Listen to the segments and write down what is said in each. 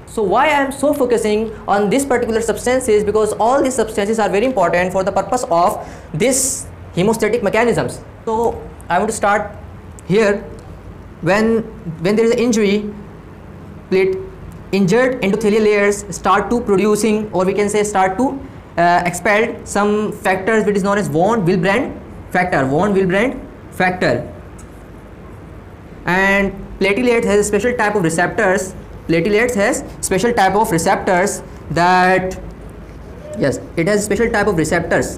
So why I am so focusing on this particular substances, because all these substances are very important for the purpose of this hemostatic mechanisms. So I want to start here. When there is an injury, injured endothelial layers start to producing, or we can say start to expel some factors which is known as von Willebrand factor. And platelet has a special type of receptors. Platelets has special type of receptors that, yes, it has special type of receptors,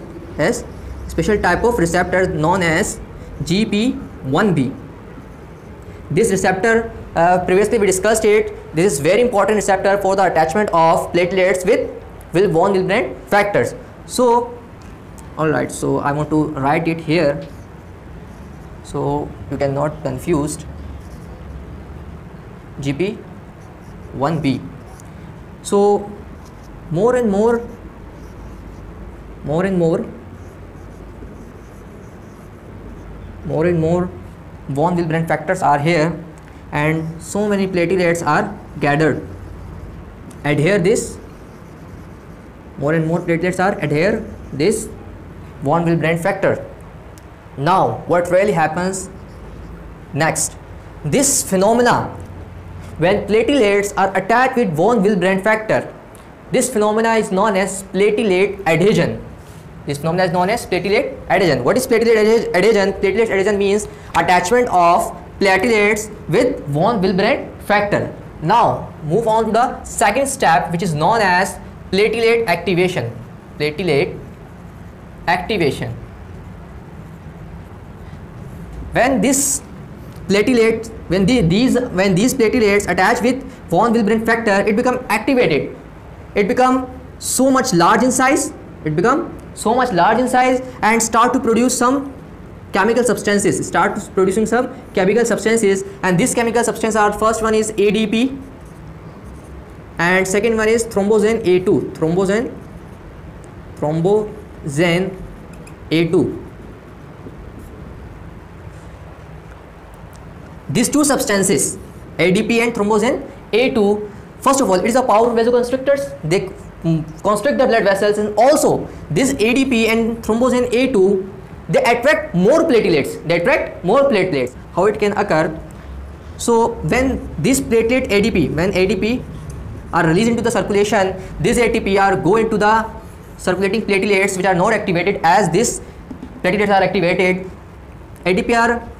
known as GP1B. This receptor, previously we discussed it. This is very important receptor for the attachment of platelets with von Willebrand factors. So alright, so I want to write it here so you can not confused. GP1B. So more and more von Willebrand factors are here, and so many platelets are gathered. More and more platelets are adhere this von Willebrand factor. Now what really happens next? This phenomena, when platelets are attached with von Willebrand factor, this phenomena is known as platelet adhesion. What is platelet adhesion? Platelet adhesion means attachment of platelets with von Willebrand factor. Now move on to the second step, which is known as platelet activation. When these platelets attach with von Willebrand factor, it become activated. It become so much large in size. And start to produce some chemical substances. And these chemical substances are, first one is ADP, and second one is thromboxane A2. These two substances, ADP and thromboxane A2, first of all, it is a powerful vasoconstrictors. They constrict the blood vessels, and also this ADP and thromboxane A2, they attract more platelets. How it can occur? So when this platelet ADP are released into the circulation, this ATP are go into the circulating platelets which are not activated. As this platelets are activated, ADP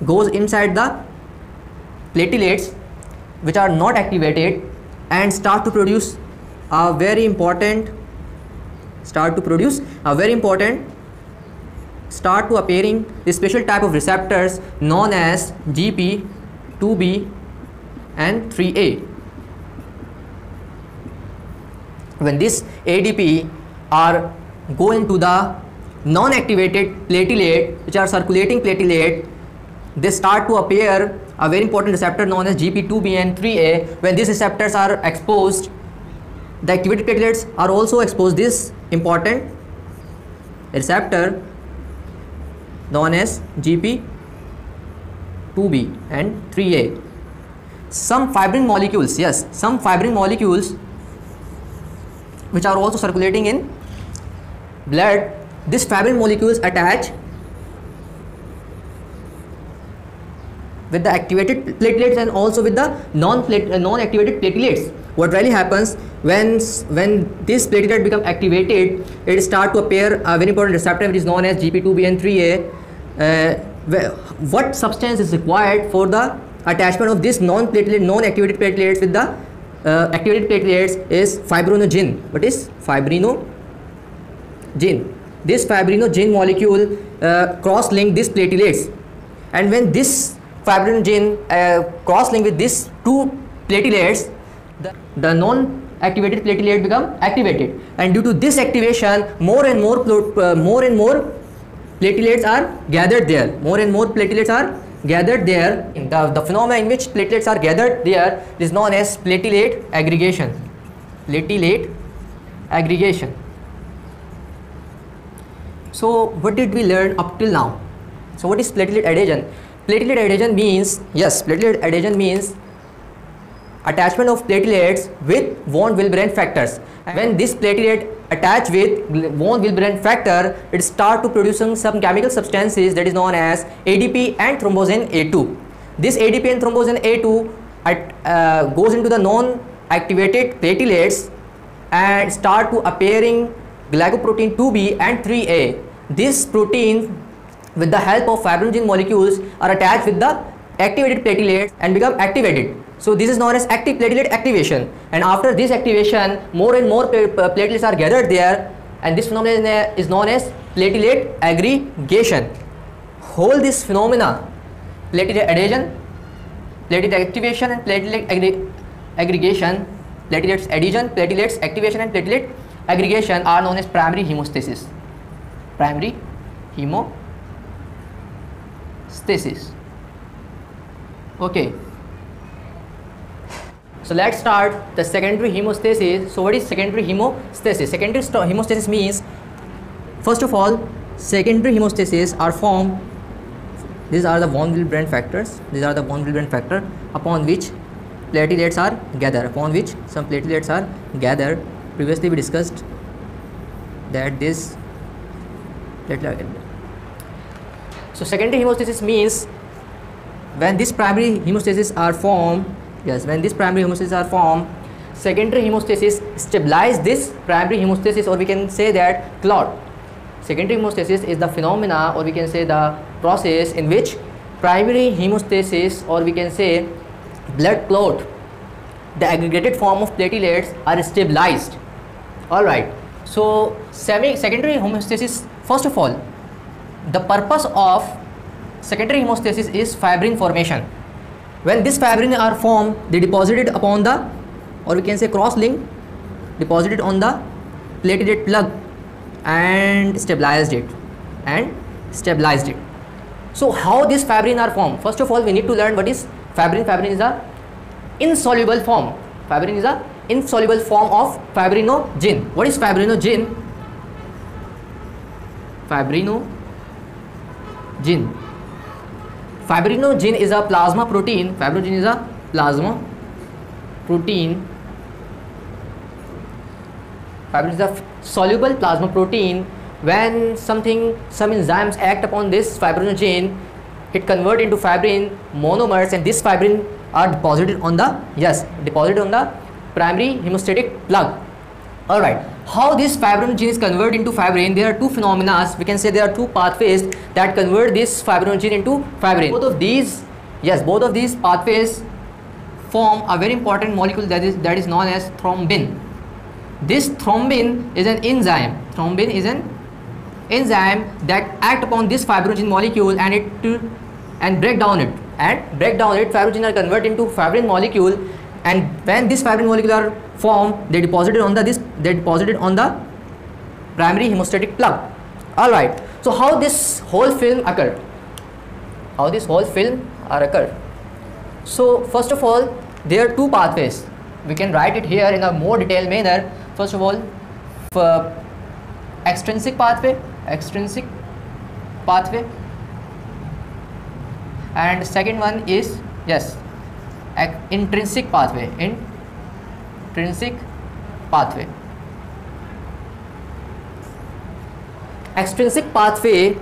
goes inside the platelets which are not activated and start to produce a very important start to appearing this special type of receptors known as GP2B and 3A. When this ADP are go into the non-activated platelet, which are circulating platelet, they start to appear a very important receptor known as GP2B and 3A. When these receptors are exposed, the activated platelets are also exposed. This important receptor known as GP2B and 3A. Some fibrin molecules, which are also circulating in blood, these fibrin molecules attach with the activated platelets and also with the non-activated platelets. What really happens when this platelet become activated, it start to appear a very important receptor which is known as GP2B and 3A. What substance is required for the attachment of this non-activated platelets with the activated platelets is fibrinogen. What is fibrinogen? This fibrinogen molecule cross-link these platelets, and when this fibrinogen cross-link with these two platelets, the non-activated platelet become activated, and due to this activation, more and more platelets are gathered there. The phenomenon in which platelets are gathered there is known as platelet aggregation. So what did we learn up till now? So what is platelet adhesion? Platelet adhesion means attachment of platelets with von Willebrand factors. And when this platelet attach with von Willebrand factor, it start to producing some chemical substances that is known as ADP and thromboxane A2. This ADP and thromboxane A2 goes into the non-activated platelets and start to appearing glycoprotein 2B and 3A. This protein, with the help of fibrinogen molecules, are attached with the activated platelets and become activated. So this is known as active platelet activation, and after this activation more and more platelets are gathered there, and this phenomenon is known as platelet aggregation. Whole this phenomena, platelet adhesion, platelet activation and platelet aggregation, platelets adhesion, platelets activation and platelet aggregation are known as primary hemostasis. Primary hemostasis. Okay. So let's start the secondary hemostasis. So what is secondary hemostasis? Secondary hemostasis means, first of all, secondary hemostasis are formed. These are the von Willebrand factors. These are the von Willebrand factor upon which platelets are gathered. Upon which some platelets are gathered. Previously we discussed that this platelet. So secondary hemostasis means when this primary hemostasis are formed. Yes, when this primary hemostasis are formed, secondary hemostasis stabilize this primary hemostasis, or we can say that clot. Secondary hemostasis is the phenomena, or we can say the process in which primary hemostasis, or we can say blood clot, the aggregated form of platelets are stabilized. Alright, so secondary hemostasis, first of all, the purpose of secondary hemostasis is fibrin formation. When this fibrin are formed, they deposited upon the, or we can say cross-link, deposited on the platelet plug and stabilized it. So how this fibrin are formed? First of all, we need to learn what is fibrin. Fibrin is a insoluble form. Fibrin is a insoluble form of fibrinogen. What is fibrinogen? Fibrinogen is a plasma protein. Fibrinogen is a plasma protein. Fibrinogen is a soluble plasma protein. When some enzymes act upon this fibrinogen, it convert into fibrin monomers, and this fibrin are deposited on the primary hemostatic plug. Alright, how this fibrinogen is converted into fibrin? There are two phenomena. We can say there are two pathways that convert this fibrinogen into fibrin. Both of these pathways form a very important molecule that is known as thrombin. This thrombin is an enzyme. Thrombin is an enzyme that act upon this fibrinogen molecule and break down it. Fibrinogen are converted into fibrin molecule, and when this fibrin molecule are formed, they deposited on the primary hemostatic plug. Alright, so how this whole film occurred? So first of all, there are two pathways. We can write it here in a more detailed manner. First of all, for extrinsic pathway, and second one is intrinsic pathway. Extrinsic pathway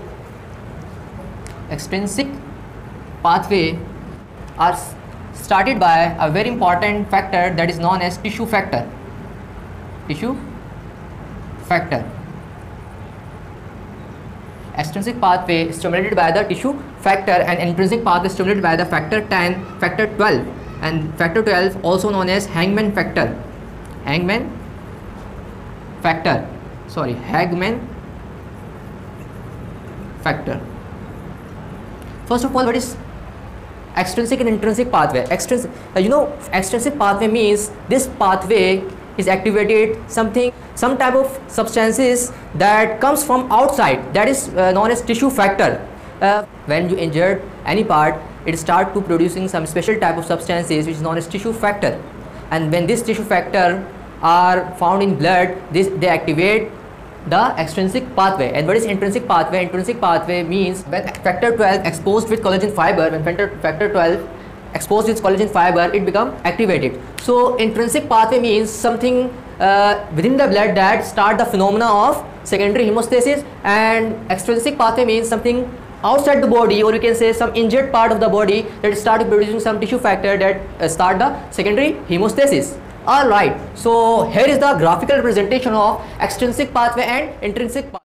are started by a very important factor that is known as tissue factor. Extrinsic pathway is stimulated by the tissue factor, and intrinsic pathway is stimulated by the factor 10, factor 12, and factor 12 also known as Hagman factor. Hagman factor. First of all, what is extrinsic and intrinsic pathway? Extrinsic pathway means this pathway is activated some type of substances that comes from outside, that is known as tissue factor. When you injure any part, it start to producing some special type of substances which is known as tissue factor, and when this tissue factor are found in blood, they activate the extrinsic pathway. And what is intrinsic pathway? Intrinsic pathway means when factor 12 exposed with collagen fiber, when factor 12 exposed with collagen fiber, it become activated. So intrinsic pathway means something within the blood that start the phenomena of secondary hemostasis, and extrinsic pathway means something outside the body, or you can say some injured part of the body that start producing some tissue factor that start the secondary hemostasis. Alright, so here is the graphical representation of extrinsic pathway and intrinsic pathway.